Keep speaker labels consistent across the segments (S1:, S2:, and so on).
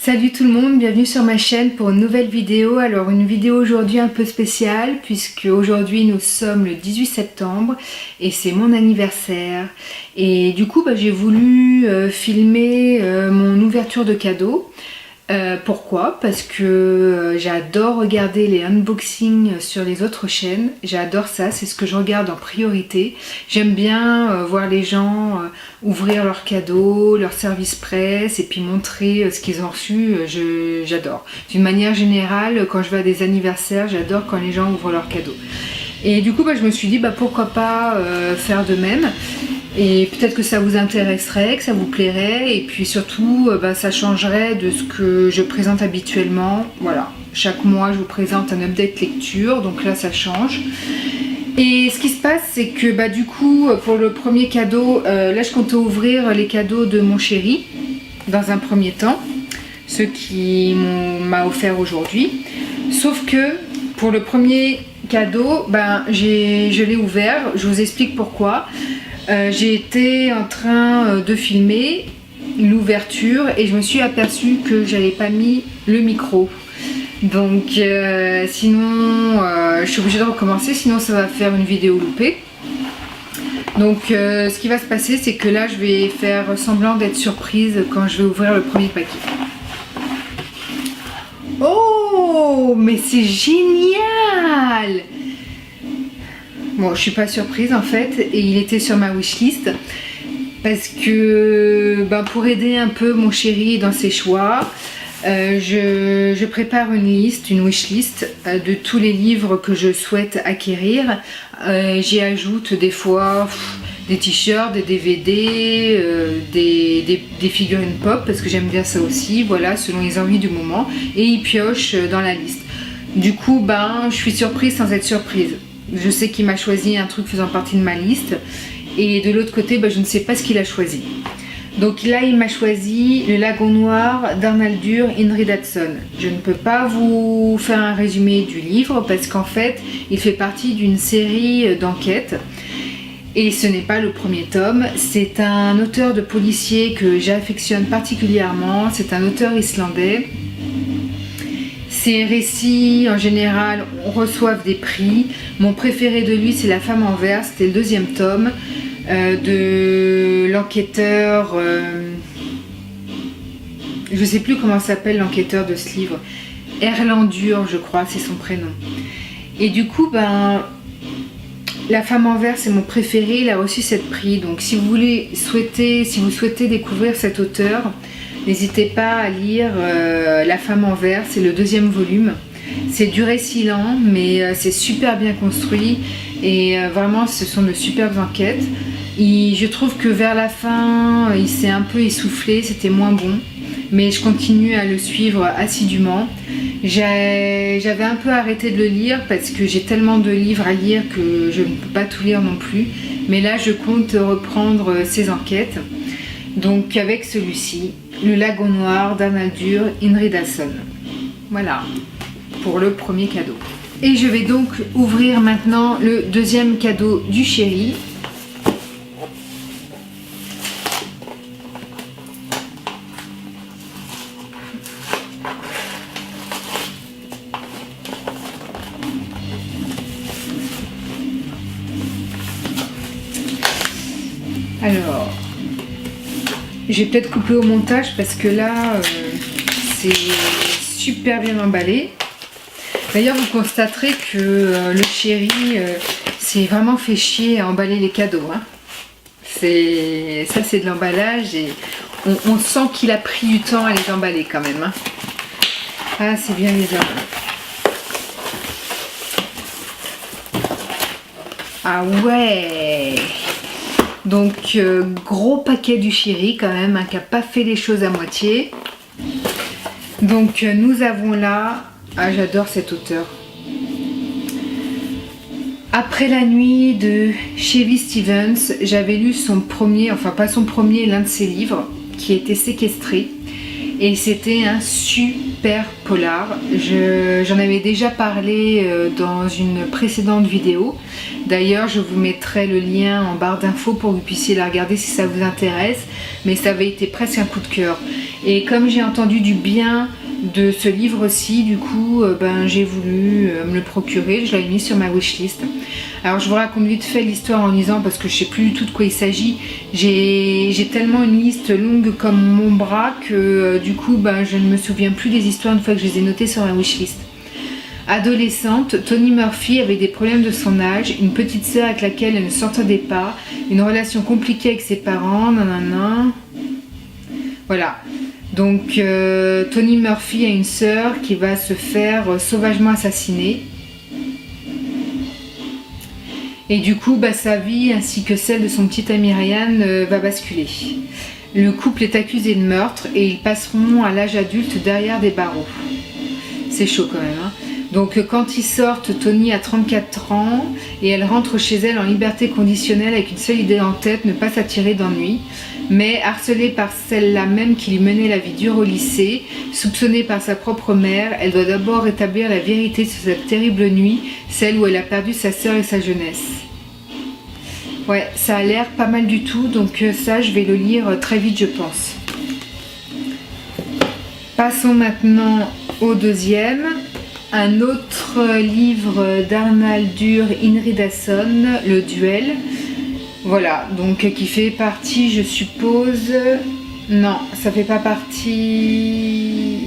S1: Salut tout le monde, bienvenue sur ma chaîne pour une nouvelle vidéo. Alors une vidéo aujourd'hui un peu spéciale puisque aujourd'hui nous sommes le 18 septembre et c'est mon anniversaire. Et du coup j'ai voulu filmer mon ouverture de cadeaux. Pourquoi? Parce que j'adore regarder les unboxings sur les autres chaînes, j'adore ça, c'est ce que je regarde en priorité. J'aime bien voir les gens ouvrir leurs cadeaux, leur service presse et puis montrer ce qu'ils ont reçu, j'adore. D'une manière générale, quand je vais à des anniversaires, j'adore quand les gens ouvrent leurs cadeaux. Et du coup je me suis dit pourquoi pas faire de même. Et peut-être que ça vous intéresserait, que ça vous plairait, et puis surtout ça changerait de ce que je présente habituellement. Voilà, chaque mois je vous présente un update lecture, donc là ça change. Et ce qui se passe c'est que du coup pour le premier cadeau, là je comptais ouvrir les cadeaux de mon chéri dans un premier temps, ceux qui m'a offert aujourd'hui. Sauf que pour le premier cadeau, je l'ai ouvert, je vous explique pourquoi. J'ai été en train de filmer l'ouverture et je me suis aperçue que j'avais pas mis le micro. Donc sinon je suis obligée de recommencer, sinon ça va faire une vidéo loupée. Donc ce qui va se passer c'est que là je vais faire semblant d'être surprise quand je vais ouvrir le premier paquet. Oh mais c'est génial! Bon, je suis pas surprise en fait, et il était sur ma wishlist parce que pour aider un peu mon chéri dans ses choix, je prépare une wishlist de tous les livres que je souhaite acquérir. J'y ajoute des fois des t-shirts, des DVD, des figurines pop parce que j'aime bien ça aussi, voilà, selon les envies du moment, et il pioche dans la liste. Du coup, je suis surprise sans être surprise. Je sais qu'il m'a choisi un truc faisant partie de ma liste et de l'autre côté je ne sais pas ce qu'il a choisi. Donc là il m'a choisi Le Lagon Noir d'Arnaldur Indri Dadsson. Je ne peux pas vous faire un résumé du livre parce qu'en fait il fait partie d'une série d'enquêtes et ce n'est pas le premier tome. C'est un auteur de policier que j'affectionne particulièrement, c'est un auteur islandais. Ses récits, en général, reçoivent des prix. Mon préféré de lui, c'est La Femme en verre. C'était le deuxième tome de l'enquêteur... je ne sais plus comment s'appelle l'enquêteur de ce livre. Erlendur, je crois, c'est son prénom. Et du coup, La Femme en verre, c'est mon préféré. Il a reçu 7 prix. Donc, si vous souhaitez découvrir cet auteur... N'hésitez pas à lire La Femme en verre, c'est le deuxième volume. C'est du récit lent, mais c'est super bien construit et vraiment ce sont de superbes enquêtes. Je trouve que vers la fin, il s'est un peu essoufflé, c'était moins bon, mais je continue à le suivre assidûment. J'avais un peu arrêté de le lire parce que j'ai tellement de livres à lire que je ne peux pas tout lire non plus. Mais là, je compte reprendre ses enquêtes. Donc avec celui-ci, Le Lagon Noir d'Arnaldur Indri Dadsson. Voilà, pour le premier cadeau. Et je vais donc ouvrir maintenant le deuxième cadeau du chéri. Alors... je vais peut-être couper au montage parce que là, c'est super bien emballé. D'ailleurs, vous constaterez que le chéri s'est vraiment fait chier à emballer les cadeaux. Ça, c'est de l'emballage et on sent qu'il a pris du temps à les emballer quand même. Ah, c'est bien les emballer. Ah ouais! Donc gros paquet du chéri quand même, qui n'a pas fait les choses à moitié. Donc nous avons là, j'adore cet auteur. Après la nuit de Shavi Stevens, j'avais lu son premier, enfin pas son premier, l'un de ses livres qui était séquestré. Et c'était un super polar. J'en avais déjà parlé dans une précédente vidéo. D'ailleurs, je vous mettrai le lien en barre d'infos pour que vous puissiez la regarder si ça vous intéresse. Mais ça avait été presque un coup de cœur. Et comme j'ai entendu du bien de ce livre-ci, du coup, j'ai voulu me le procurer. Je l'avais mis sur ma wishlist. Alors je vous raconte vite fait l'histoire en lisant parce que je sais plus du tout de quoi il s'agit. J'ai tellement une liste longue comme mon bras que du coup je ne me souviens plus des histoires une fois que je les ai notées sur ma wishlist. Adolescente, Toni Murphy avait des problèmes de son âge, une petite sœur avec laquelle elle ne s'entendait pas, une relation compliquée avec ses parents, nanana. Voilà. Donc Toni Murphy a une sœur qui va se faire sauvagement assassiner. Et du coup, sa vie ainsi que celle de son petit ami Ryan va basculer. Le couple est accusé de meurtre et ils passeront à l'âge adulte derrière des barreaux. C'est chaud quand même, hein. Donc quand ils sortent, Toni a 34 ans et elle rentre chez elle en liberté conditionnelle avec une seule idée en tête, ne pas s'attirer d'ennui. Mais harcelée par celle-là même qui lui menait la vie dure au lycée, soupçonnée par sa propre mère, elle doit d'abord établir la vérité sur cette terrible nuit, celle où elle a perdu sa sœur et sa jeunesse. Ouais, ça a l'air pas mal du tout, donc ça je vais le lire très vite je pense. Passons maintenant au deuxième. Un autre livre d'Arnaldur Indridason, Le Duel. Voilà, donc qui fait partie, je suppose... Non, ça fait pas partie...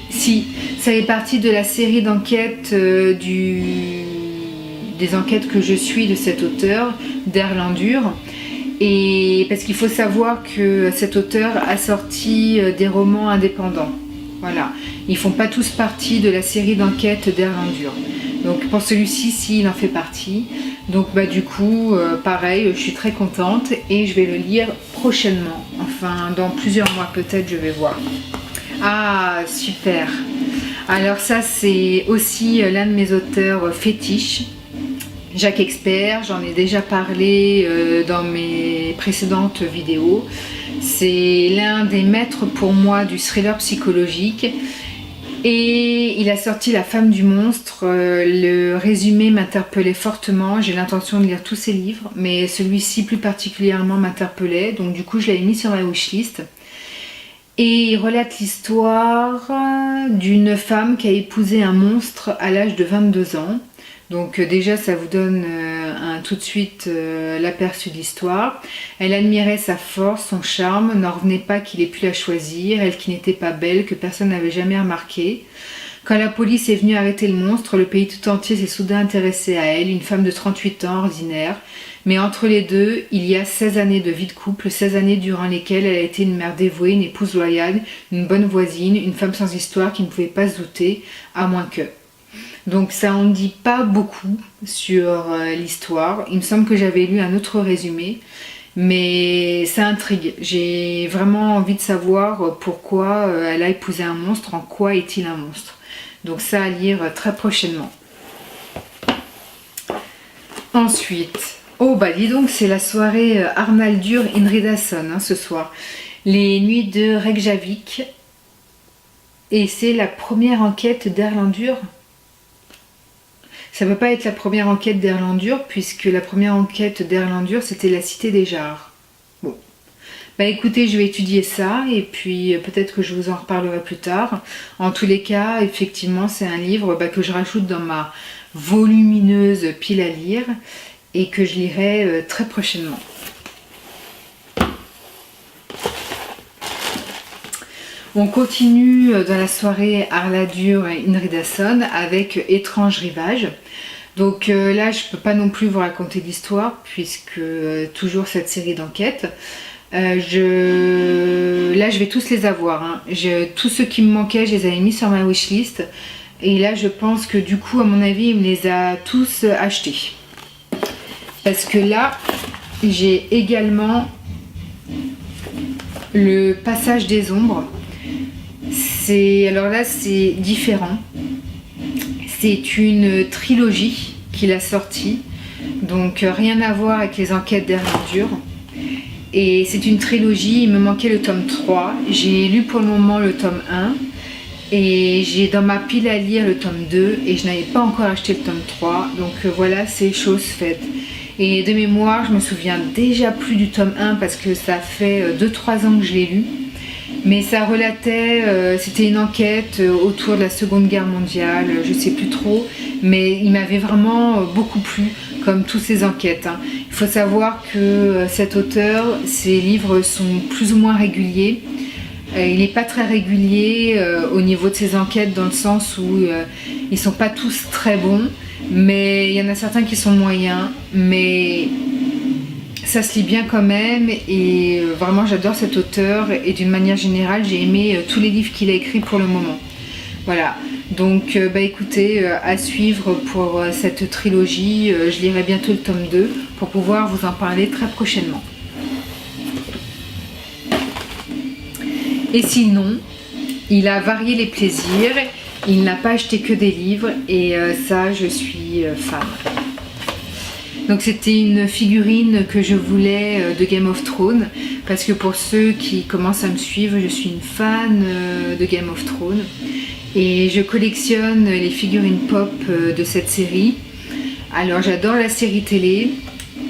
S1: Si, ça fait partie de la série d'enquêtes des enquêtes que je suis de cet auteur, d'Erlendur. Et parce qu'il faut savoir que cet auteur a sorti des romans indépendants. Voilà, ils font pas tous partie de la série d'enquêtes d'Erlendur. Donc pour celui-ci, si, il en fait partie. Donc du coup, pareil, je suis très contente et je vais le lire prochainement. Enfin, dans plusieurs mois peut-être, je vais voir. Ah, super. Alors ça, c'est aussi l'un de mes auteurs fétiches. Jacques Expert, j'en ai déjà parlé dans mes précédentes vidéos. C'est l'un des maîtres pour moi du thriller psychologique. Et il a sorti La femme du monstre. Le résumé m'interpellait fortement. J'ai l'intention de lire tous ses livres, mais celui-ci plus particulièrement m'interpellait. Donc du coup, je l'avais mis sur ma wishlist. Et il relate l'histoire d'une femme qui a épousé un monstre à l'âge de 22 ans. Donc déjà, ça vous donne tout de suite l'aperçu de l'histoire. Elle admirait sa force, son charme, n'en revenait pas qu'il ait pu la choisir, elle qui n'était pas belle, que personne n'avait jamais remarqué. Quand la police est venue arrêter le monstre, le pays tout entier s'est soudain intéressé à elle, une femme de 38 ans, ordinaire. Mais entre les deux, il y a 16 années de vie de couple, 16 années durant lesquelles elle a été une mère dévouée, une épouse loyale, une bonne voisine, une femme sans histoire qui ne pouvait pas se douter, à moins que... Donc ça en dit pas beaucoup sur l'histoire. Il me semble que j'avais lu un autre résumé, mais ça intrigue. J'ai vraiment envie de savoir pourquoi elle a épousé un monstre, en quoi est-il un monstre. Donc ça à lire très prochainement. Ensuite, oh dis donc, c'est la soirée Arnaldur Indridason ce soir. Les nuits de Reykjavik. Et c'est la première enquête d'Erlendur. Ça ne peut pas être la première enquête d'Erlendur, puisque la première enquête d'Erlendur, c'était la Cité des Jarres. Bon. Écoutez, je vais étudier ça, et puis peut-être que je vous en reparlerai plus tard. En tous les cas, effectivement, c'est un livre que je rajoute dans ma volumineuse pile à lire, et que je lirai très prochainement. On continue dans la soirée Arnaldur Indridason avec Étrange Rivage. Donc là, je ne peux pas non plus vous raconter l'histoire, puisque toujours cette série d'enquêtes. Là, je vais tous les avoir. Hein. Tous ceux qui me manquaient, je les avais mis sur ma wishlist. Et là, je pense que du coup, à mon avis, il me les a tous achetés. Parce que là, j'ai également le Passage des Ombres. Alors là, c'est différent. C'est une trilogie qu'il a sortie. Donc, rien à voir avec les enquêtes d'Erlendur. Et c'est une trilogie, il me manquait le tome 3. J'ai lu pour le moment le tome 1. Et j'ai dans ma pile à lire le tome 2. Et je n'avais pas encore acheté le tome 3. Donc voilà, c'est chose faite. Et de mémoire, je me souviens déjà plus du tome 1 parce que ça fait 2-3 ans que je l'ai lu. Mais ça relatait, c'était une enquête autour de la Seconde Guerre mondiale, je sais plus trop, mais il m'avait vraiment beaucoup plu, comme toutes ces enquêtes, hein. Il faut savoir que cet auteur, ses livres sont plus ou moins réguliers. Il n'est pas très régulier au niveau de ses enquêtes, dans le sens où ils sont pas tous très bons, mais il y en a certains qui sont moyens, mais ça se lit bien quand même, et vraiment j'adore cet auteur, et d'une manière générale j'ai aimé tous les livres qu'il a écrits pour le moment. Voilà, donc écoutez, à suivre pour cette trilogie, je lirai bientôt le tome 2 pour pouvoir vous en parler très prochainement. Et sinon, il a varié les plaisirs, il n'a pas acheté que des livres, et ça je suis fan. Donc c'était une figurine que je voulais de Game of Thrones, parce que pour ceux qui commencent à me suivre, je suis une fan de Game of Thrones, et je collectionne les figurines pop de cette série. Alors j'adore la série télé,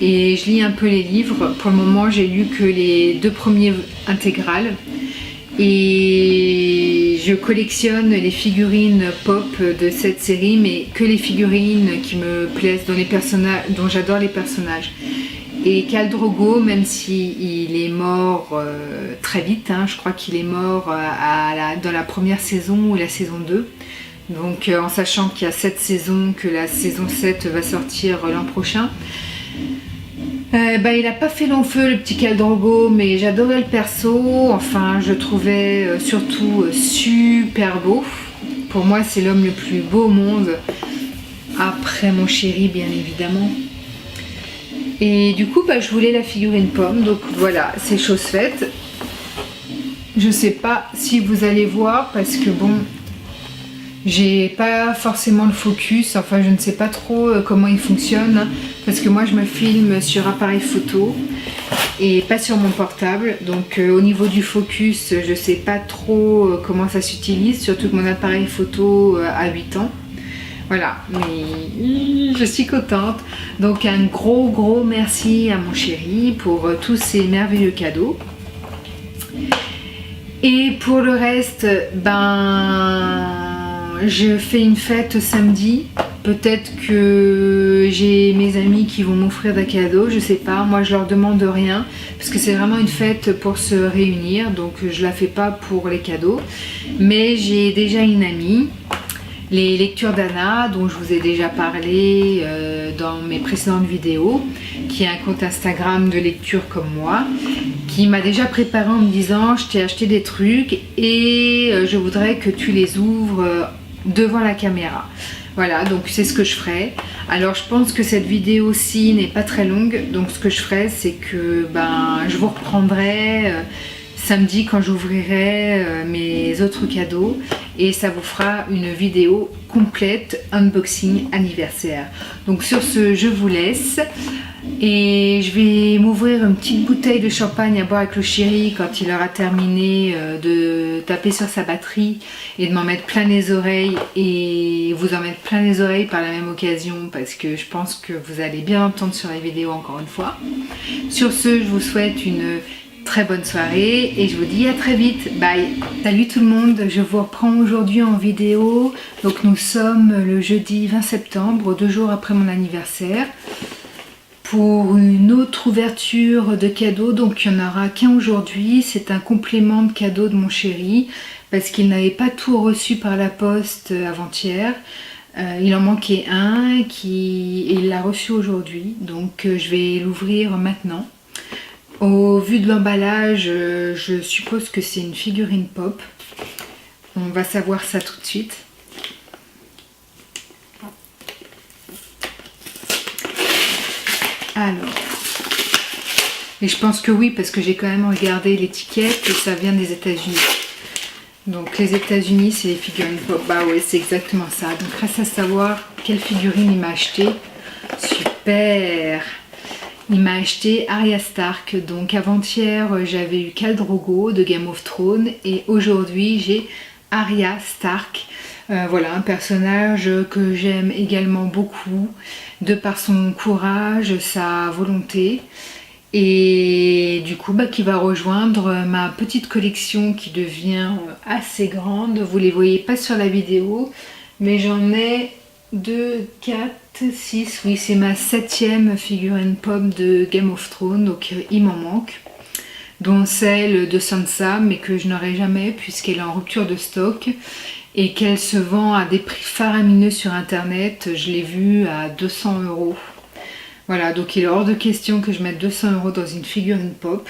S1: et je lis un peu les livres. Pour le moment j'ai lu que les 2 premiers intégrales, et je collectionne les figurines pop de cette série, mais que les figurines qui me plaisent, dont j'adore les personnages. Et Khal Drogo, même s'il est mort très vite, hein, je crois qu'il est mort dans la première saison ou la saison 2, donc en sachant qu'il y a 7 saisons, que la saison 7 va sortir l'an prochain. Il n'a pas fait long feu, le petit Khal Drogo, mais j'adorais le perso. Enfin, je trouvais surtout super beau. Pour moi, c'est l'homme le plus beau au monde, après mon chéri bien évidemment. Et du coup je voulais la figurine pomme, donc voilà, c'est chose faite. Je sais pas si vous allez voir, parce que bon, j'ai pas forcément le focus, enfin je ne sais pas trop comment il fonctionne, hein, parce que moi je me filme sur appareil photo et pas sur mon portable, donc au niveau du focus je sais pas trop comment ça s'utilise, surtout que mon appareil photo a 8 ans. Voilà, mais je suis contente. Donc un gros merci à mon chéri pour tous ces merveilleux cadeaux. Et pour le reste, je fais une fête samedi. Peut-être que j'ai mes amis qui vont m'offrir des cadeaux, je sais pas. Moi je leur demande rien, parce que c'est vraiment une fête pour se réunir, donc je la fais pas pour les cadeaux. Mais j'ai déjà une amie, les lectures d'Anna, dont je vous ai déjà parlé dans mes précédentes vidéos, qui a un compte Instagram de lecture comme moi, qui m'a déjà préparé en me disant: je t'ai acheté des trucs et je voudrais que tu les ouvres devant la caméra. Voilà, donc c'est ce que je ferai. Alors je pense que cette vidéo-ci n'est pas très longue, donc ce que je ferai, c'est que je vous reprendrai samedi quand j'ouvrirai mes autres cadeaux, et ça vous fera une vidéo complète unboxing anniversaire. Donc sur ce, je vous laisse et je vais m'ouvrir une petite bouteille de champagne à boire avec le chéri quand il aura terminé de taper sur sa batterie, et de m'en mettre plein les oreilles, et vous en mettre plein les oreilles par la même occasion, parce que je pense que vous allez bien entendre sur la vidéo encore une fois. Sur ce, je vous souhaite une très bonne soirée et je vous dis à très vite. Bye. Salut tout le monde, je vous reprends aujourd'hui en vidéo. Donc nous sommes le jeudi 20 septembre, 2 jours après mon anniversaire, pour une autre ouverture de cadeaux. Donc il n'y en aura qu'un aujourd'hui. C'est un complément de cadeau de mon chéri, parce qu'il n'avait pas tout reçu par la poste avant-hier. Il en manquait un et il l'a reçu aujourd'hui. Donc je vais l'ouvrir maintenant. Au vu de l'emballage, je suppose que c'est une figurine pop. On va savoir ça tout de suite. Alors, et je pense que oui, parce que j'ai quand même regardé l'étiquette et ça vient des États-Unis. Donc les États-Unis, c'est les figurines pop. Bah ouais, c'est exactement ça. Donc reste à savoir quelle figurine il m'a acheté. Super! Il m'a acheté Arya Stark. Donc avant-hier j'avais eu Khal Drogo de Game of Thrones, et aujourd'hui j'ai Arya Stark. Voilà, un personnage que j'aime également beaucoup, de par son courage, sa volonté. Et du coup qui va rejoindre ma petite collection qui devient assez grande. Vous les voyez pas sur la vidéo, mais j'en ai 2, 4, 6, oui c'est ma 7e figurine pop de Game of Thrones, donc il m'en manque, dont celle de Sansa, mais que je n'aurai jamais puisqu'elle est en rupture de stock et qu'elle se vend à des prix faramineux sur internet. Je l'ai vue à 200 €. Voilà, donc il est hors de question que je mette 200 € dans une figurine pop.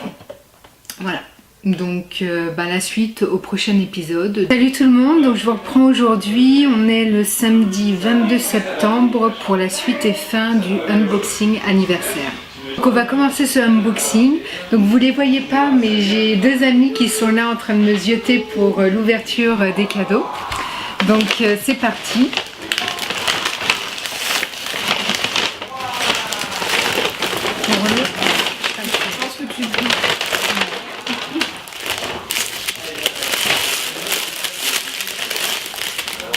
S1: Voilà, donc la suite au prochain épisode. Salut tout le monde, donc je vous reprends aujourd'hui. On est le samedi 22 septembre pour la suite et fin du unboxing anniversaire. Donc on va commencer ce unboxing. Donc vous les voyez pas, mais j'ai 2 amis qui sont là en train de me zioter pour l'ouverture des cadeaux. Donc c'est parti.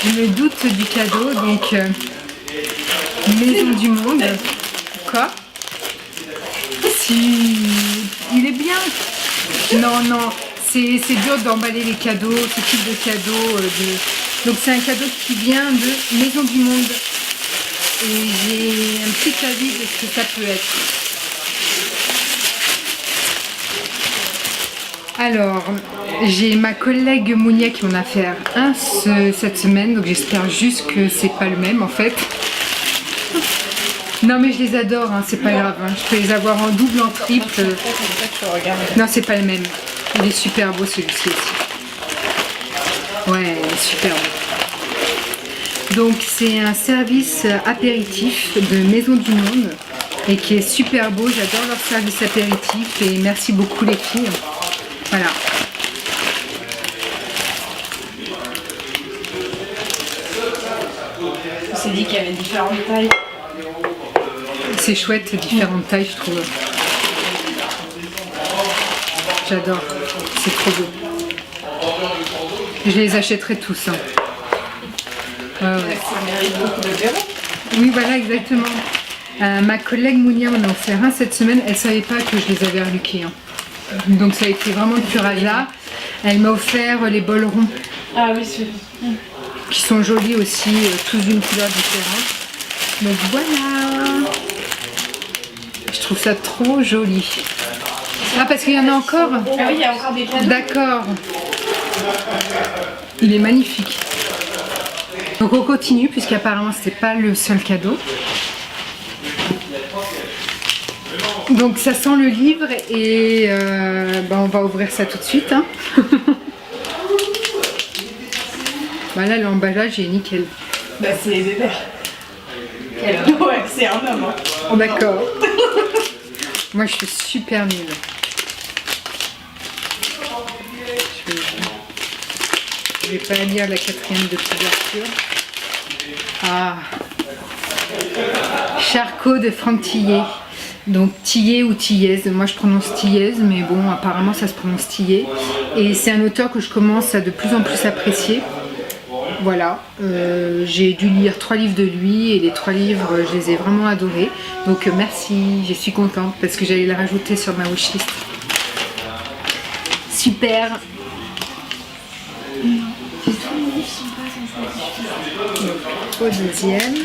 S1: Je me doute du cadeau, donc Maison du Monde. Quoi? Si, il est bien. Non, c'est dur d'emballer les cadeaux, ce type de cadeau. Donc c'est un cadeau qui vient de Maison du Monde. Et j'ai un petit avis de ce que ça peut être. Alors, j'ai ma collègue Mounia qui m'en a fait un cette semaine, donc j'espère juste que c'est pas le même en fait. Non mais je les adore, hein, c'est pas grave, hein. Je peux les avoir en double, en triple. Non, c'est pas le même. Il est super beau celui-ci aussi. Ouais, il est super beau. Donc c'est un service apéritif de Maison du Monde et qui est super beau. J'adore leur service apéritif et merci beaucoup les filles. Voilà.
S2: On s'est dit qu'il y avait différentes tailles.
S1: C'est chouette, différentes tailles, je trouve. J'adore, c'est trop beau. Je les achèterai tous. Hein. Ouais.
S2: Ça mérite beaucoup de verre.
S1: Oui, voilà, exactement. Ma collègue Mounia m'en a offert un cette semaine. Elle ne savait pas que je les avais reluqués. Hein. Donc ça a été vraiment le pur hasard. Elle m'a offert les bols ronds.
S2: Ah oui, c'est
S1: qui sont jolis aussi, tous d'une couleur différente. Donc voilà. Je trouve ça trop joli. Ah, parce qu'il y en a encore?
S2: Ah oui, il y a encore des cadeaux.
S1: D'accord. Il est magnifique. Donc on continue, puisqu'apparemment c'était pas le seul cadeau. Donc ça sent le livre et on va ouvrir ça tout de suite. Hein. Là l'emballage est nickel.
S2: Bah c'est les bébés. Ouais, c'est un homme. Hein.
S1: D'accord. Moi je suis super nulle. Je vais pas lire la 4e de couverture. Ah. Charcot de Franck Tillet. Donc Tillet ou Tillaise, moi je prononce Tillaise, mais bon apparemment ça se prononce Tillet. Et c'est un auteur que je commence à de plus en plus apprécier. Voilà, j'ai dû lire 3 livres de lui et les 3 livres je les ai vraiment adorés. Donc merci, je suis contente parce que j'allais le rajouter sur ma wishlist. Super. Au deuxième.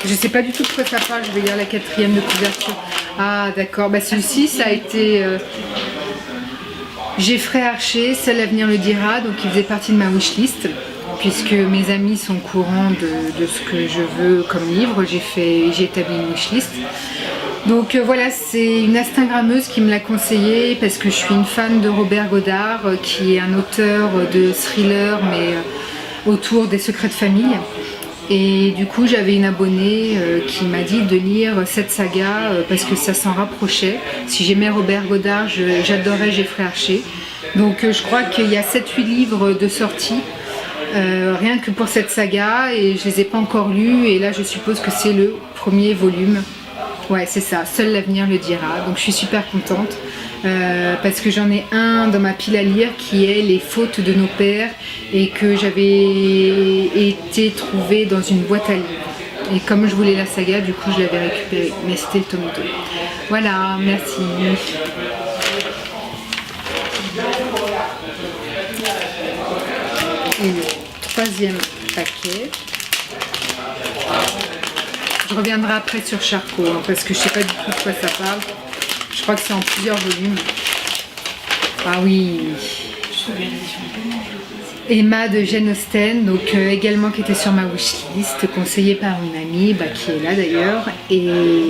S1: Je sais pas du tout de quoi ça parle, je vais lire la 4e de couverture. Ah d'accord, celui-ci ça a été Jeffrey Archer, Seul l'avenir le dira, donc il faisait partie de ma wishlist. Puisque mes amis sont au courant de ce que je veux comme livre, j'ai établi une wishlist. Donc voilà, c'est une Instagrammeuse qui me l'a conseillé parce que je suis une fan de Robert Godard, qui est un auteur de thriller mais autour des secrets de famille. Et du coup j'avais une abonnée qui m'a dit de lire cette saga parce que ça s'en rapprochait. Si j'aimais Robert Godard, j'adorais Jeffrey Archer. Donc je crois qu'il y a 7-8 livres de sortie rien que pour cette saga et je les ai pas encore lus et là je suppose que c'est le premier volume. Ouais c'est ça, Seul l'avenir le dira. Donc je suis super contente parce que j'en ai un dans ma pile à lire qui est Les fautes de nos pères et que j'avais été trouvé dans une boîte à livres. Et comme je voulais la saga, du coup je l'avais récupéré. Mais c'était le tome 2. Voilà, merci. Et le troisième paquet. Je reviendrai après sur Charcot, hein, parce que je sais pas du tout de quoi ça parle. Je crois que c'est en plusieurs volumes. Ah oui. Emma de Jane Austen, donc également qui était sur ma wishlist, conseillée par une amie qui est là d'ailleurs. Et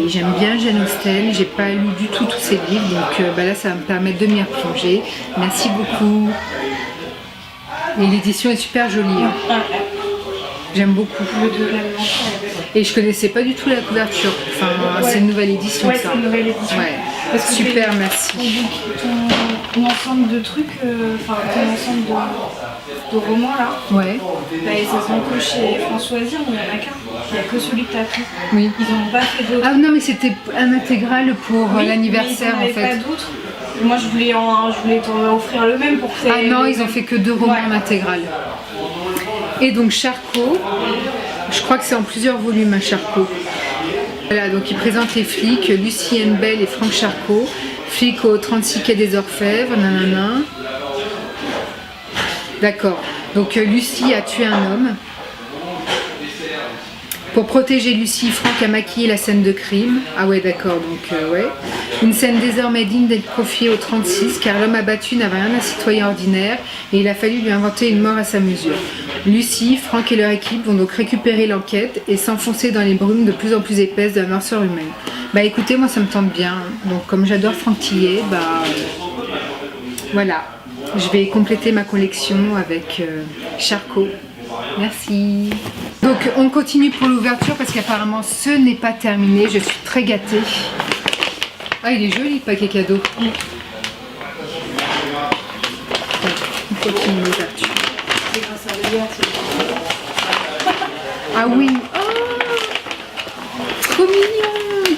S1: j'aime bien Jane Austen, j'ai pas lu du tout tous ses livres, donc là ça va me permettre de m'y replonger. Merci beaucoup. Et l'édition est super jolie. Hein. J'aime beaucoup. Et je connaissais pas du tout la couverture. Enfin, ouais. C'est une nouvelle édition.
S2: Ouais, c'est une nouvelle édition.
S1: Ouais. Super, merci.
S2: Ton ensemble de trucs, enfin ton ensemble de romans là.
S1: Ouais.
S2: Bah, ça se vend que chez Françoisie, il n'y en a qu'un. Il n'y a que celui que tu as pris.
S1: Oui.
S2: Ils n'ont pas fait d'autres.
S1: Ah non, mais c'était un intégral pour l'anniversaire en fait.
S2: Pas d'autres. Moi je voulais t'en offrir le même pour que.
S1: Ah non, ils ont fait que 2 romans en intégral. Et donc Charcot, je crois que c'est en plusieurs volumes à Charcot. Voilà, donc il présente les flics, Lucienne Bell et Franck Charcot, flics au 36 quai des Orfèvres, nanana. D'accord, donc Lucie a tué un homme. Pour protéger Lucie, Franck a maquillé la scène de crime. Ah ouais, d'accord, donc ouais. Une scène désormais digne d'être confiée au 36, car l'homme abattu n'avait rien d'un citoyen ordinaire et il a fallu lui inventer une mort à sa mesure. Lucie, Franck et leur équipe vont donc récupérer l'enquête et s'enfoncer dans les brumes de plus en plus épaisses de la noirceur humaine. Bah écoutez, moi ça me tente bien. Donc comme j'adore Franck Tillet, voilà. Je vais compléter ma collection avec Charcot. Merci. Donc on continue pour l'ouverture parce qu'apparemment ce n'est pas terminé. Je suis très gâtée. Ah, il est joli le paquet cadeau. On continue l'ouverture. Ah oui. Oh, trop mignon.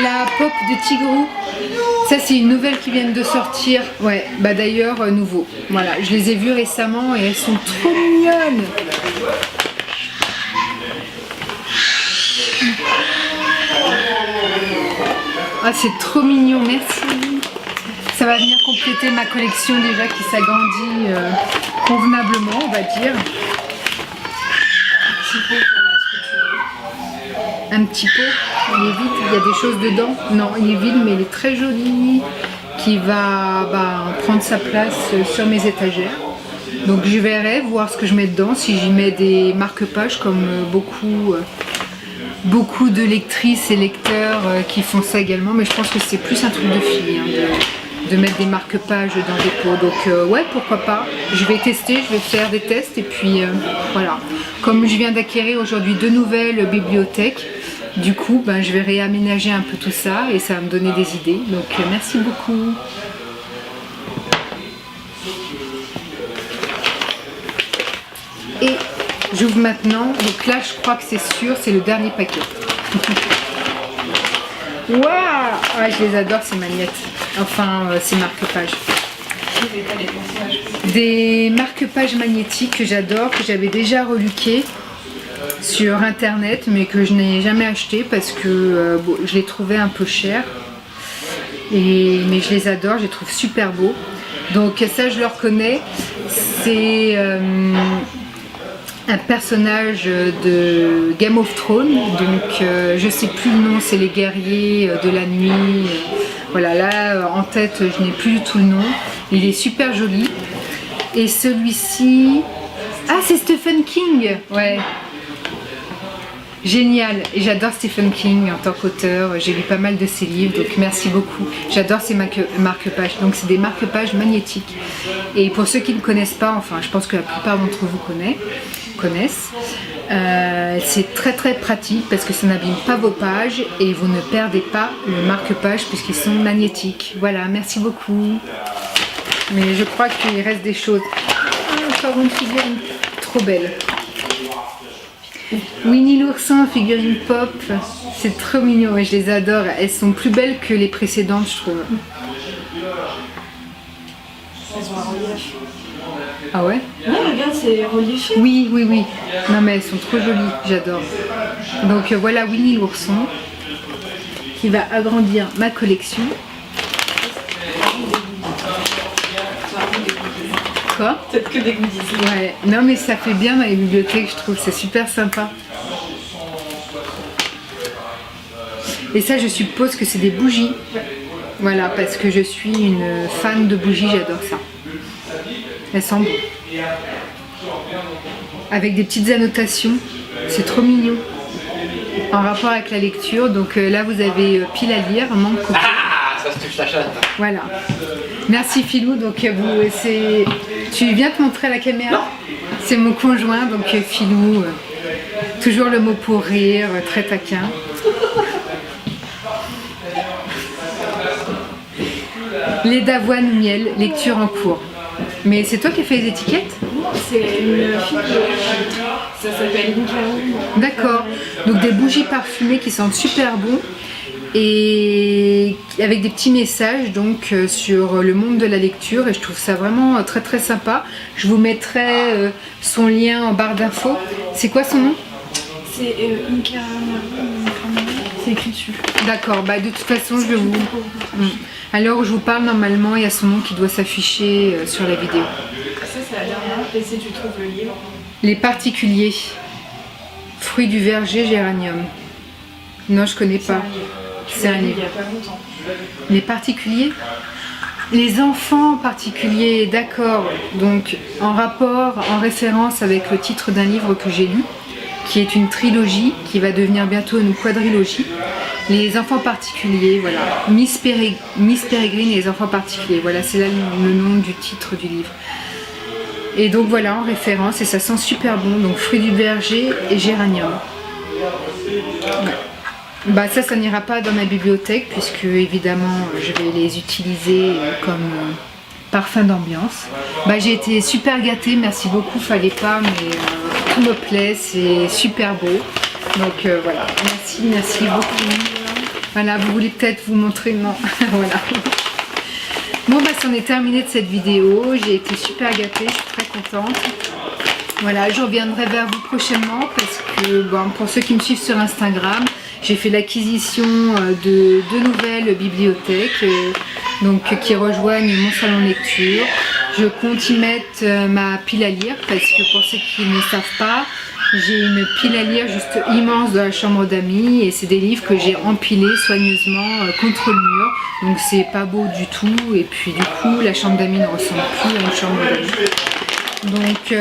S1: La pop de Tigrou. Ça c'est une nouvelle qui vient de sortir. Ouais, bah d'ailleurs nouveau. Voilà, je les ai vues récemment et elles sont trop mignonnes. Ah c'est trop mignon, merci. Ça va venir compléter ma collection déjà qui s'agrandit convenablement, on va dire. Un petit pot, il est vide, il y a des choses dedans. Non, il est vide mais il est très joli. Qui va prendre sa place sur mes étagères. Donc je verrai voir ce que je mets dedans, si j'y mets des marque-pages comme beaucoup de lectrices et lecteurs qui font ça également, mais je pense que c'est plus un truc de fille de mettre des marque-pages dans des pots. Donc ouais, pourquoi pas, je vais tester, je vais faire des tests et puis voilà. Comme je viens d'acquérir aujourd'hui 2 nouvelles bibliothèques, du coup je vais réaménager un peu tout ça et ça va me donner des idées. Donc merci beaucoup. Et j'ouvre maintenant, donc là je crois que c'est sûr, c'est le dernier paquet. Waouh, ouais, je les adore ces magnettes, enfin ces marque-pages. Des marque-pages magnétiques que j'adore, que j'avais déjà reluqué sur internet mais que je n'ai jamais acheté parce que je les trouvais un peu chers. Mais je les adore, je les trouve super beaux. Donc ça je le reconnais, c'est un personnage de Game of Thrones, donc je sais plus le nom, c'est les guerriers de la nuit. Voilà, là en tête je n'ai plus du tout le nom. Il est super joli. Et celui-ci, ah c'est Stephen King, ouais. Génial, et j'adore Stephen King en tant qu'auteur, j'ai lu pas mal de ses livres, donc merci beaucoup. J'adore ces marque-pages, donc c'est des marque-pages magnétiques. Et pour ceux qui ne connaissent pas, enfin je pense que la plupart d'entre vous connaissent, c'est très très pratique parce que ça n'abîme pas vos pages et vous ne perdez pas le marque-page puisqu'ils sont magnétiques. Voilà, merci beaucoup. Mais je crois qu'il reste des choses. Ah, encore une figurine trop belle. Winnie l'ourson, figurine pop, c'est trop mignon et je les adore, elles sont plus belles que les précédentes je trouve.
S2: Elles ont un relief.
S1: Ah ouais?
S2: Ouais, regarde, c'est religieux.
S1: Oui, oui, oui. Non mais elles sont trop jolies, j'adore. Donc voilà Winnie l'ourson qui va agrandir ma collection. Quoi?
S2: Peut-être que des goodies.
S1: Ouais, non mais ça fait bien dans les bibliothèques, je trouve, c'est super sympa. Et ça, je suppose que c'est des bougies. Voilà, parce que je suis une fan de bougies, j'adore ça. Elles sont bonnes. Avec des petites annotations, c'est trop mignon. En rapport avec la lecture, donc là vous avez pile à lire, manque copie.
S3: Ah, ça se touche la chatte.
S1: Voilà. Merci Philou, donc tu viens te montrer à la caméra? C'est mon conjoint, donc Philou, toujours le mot pour rire, très taquin. Lait d'avoine miel, lecture en cours. Mais c'est toi qui as fait les étiquettes?
S2: C'est une fille ça s'appelle Nicaro.
S1: D'accord. Donc des bougies parfumées qui sentent super bon et avec des petits messages donc sur le monde de la lecture et je trouve ça vraiment très très sympa. Je vous mettrai son lien en barre d'infos. C'est quoi son nom?
S2: C'est Nicaro. C'est écrit dessus.
S1: D'accord, bah de toute façon je vais vous... Alors où je vous parle normalement il y a son nom qui doit s'afficher sur la vidéo.
S2: Ça c'est la dernière, et si tu trouves le livre.
S1: Les particuliers. Fruits du verger géranium. Non je connais pas. C'est un livre.
S2: Il y a pas longtemps.
S1: Les particuliers? Les enfants particuliers, d'accord. Donc en rapport, en référence avec le titre d'un livre que j'ai lu, qui est une trilogie, qui va devenir bientôt une quadrilogie. Les enfants particuliers, voilà. Miss Peregrine et les enfants particuliers. Voilà, c'est là le nom du titre du livre. Et donc voilà, en référence, et ça sent super bon. Donc fruits du verger et géranium. Ouais. Bah ça n'ira pas dans ma bibliothèque puisque évidemment je vais les utiliser comme parfum d'ambiance. Bah j'ai été super gâtée, merci beaucoup, fallait pas, mais tout me plaît, c'est super beau. Donc voilà, merci beaucoup. Voilà, vous voulez peut-être vous montrer, non, voilà. Bon bah c'en est terminé de cette vidéo, j'ai été super gâtée, je suis très contente. Voilà, je reviendrai vers vous prochainement parce que bon, pour ceux qui me suivent sur Instagram, j'ai fait l'acquisition de 2 nouvelles bibliothèques donc, qui rejoignent mon salon de lecture. Je compte y mettre ma pile à lire parce que pour ceux qui ne savent pas, j'ai une pile à lire juste immense dans la chambre d'amis et c'est des livres que j'ai empilés soigneusement contre le mur. Donc c'est pas beau du tout et puis du coup la chambre d'amis ne ressemble plus à une chambre d'amis. Donc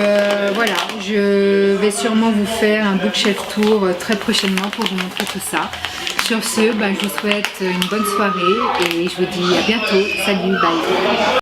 S1: voilà, je vais sûrement vous faire un bookshelf tour très prochainement pour vous montrer tout ça. Sur ce, je vous souhaite une bonne soirée et je vous dis à bientôt. Salut, bye.